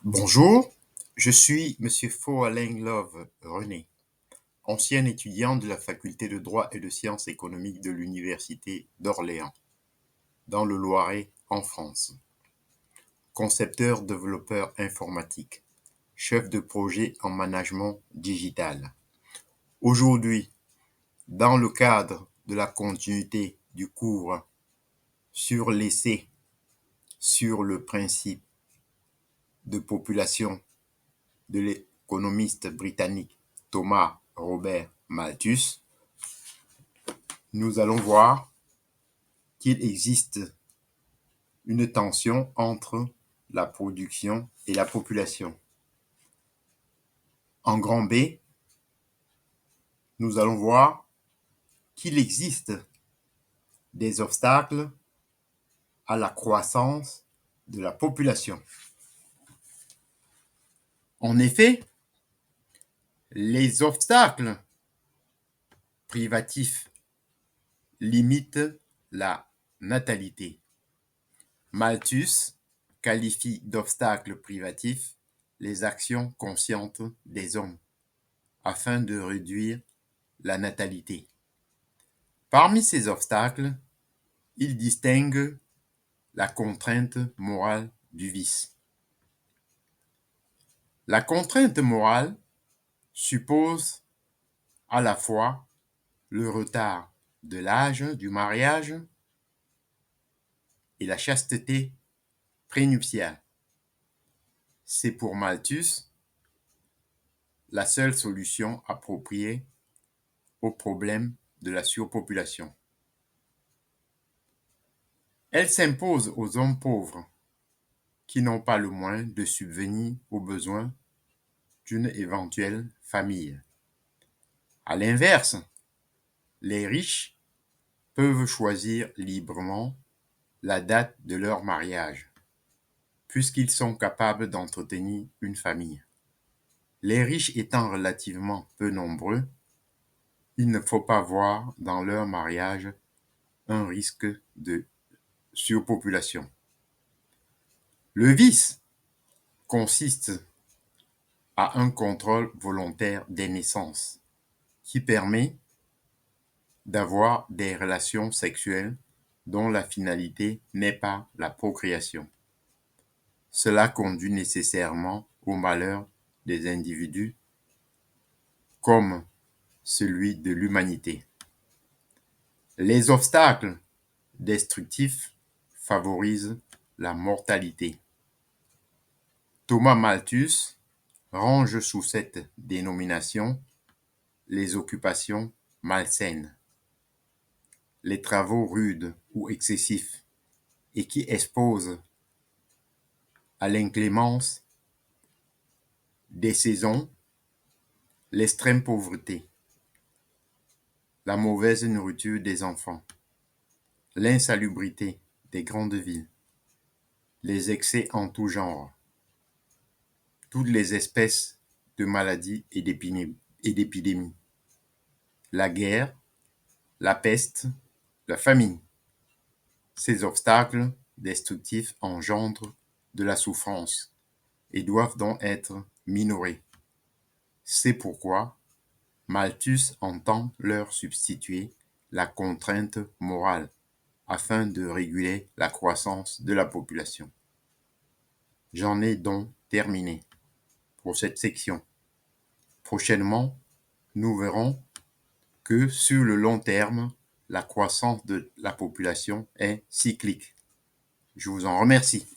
Bonjour, je suis Monsieur Faux-Alain Love René, ancien étudiant de la faculté de droit et de sciences économiques de l'Université d'Orléans, dans le Loiret, en France. Concepteur développeur informatique, chef de projet en management digital. Aujourd'hui, dans le cadre de la continuité du cours sur l'essai sur le principe de population de l'économiste britannique Thomas Robert Malthus, nous allons voir qu'il existe une tension entre la production et la population. En grand B, nous allons voir qu'il existe des obstacles à la croissance de la population. En effet, les obstacles privatifs limitent la natalité. Malthus qualifie d'obstacles privatifs les actions conscientes des hommes afin de réduire la natalité. Parmi ces obstacles, il distingue la contrainte morale du vice. La contrainte morale suppose à la fois le retard de l'âge du mariage et la chasteté prénuptiale. C'est pour Malthus la seule solution appropriée au problème de la surpopulation. Elle s'impose aux hommes pauvres qui n'ont pas le moyen de subvenir aux besoins d'une éventuelle famille. À l'inverse, les riches peuvent choisir librement la date de leur mariage, puisqu'ils sont capables d'entretenir une famille. Les riches étant relativement peu nombreux, il ne faut pas voir dans leur mariage un risque de surpopulation. Le vice consiste à un contrôle volontaire des naissances qui permet d'avoir des relations sexuelles dont la finalité n'est pas la procréation. Cela conduit nécessairement au malheur des individus comme celui de l'humanité. Les obstacles destructifs favorisent la mortalité. Thomas Malthus range sous cette dénomination les occupations malsaines, les travaux rudes ou excessifs et qui exposent à l'inclémence des saisons, l'extrême pauvreté, la mauvaise nourriture des enfants, l'insalubrité des grandes villes, les excès en tout genre, toutes les espèces de maladies et d'épidémies, la guerre, la peste, la famine. Ces obstacles destructifs engendrent de la souffrance et doivent donc être minorés. C'est pourquoi Malthus entend leur substituer la contrainte morale afin de réguler la croissance de la population. J'en ai donc terminé pour cette section. Prochainement, nous verrons que sur le long terme, la croissance de la population est cyclique. Je vous en remercie.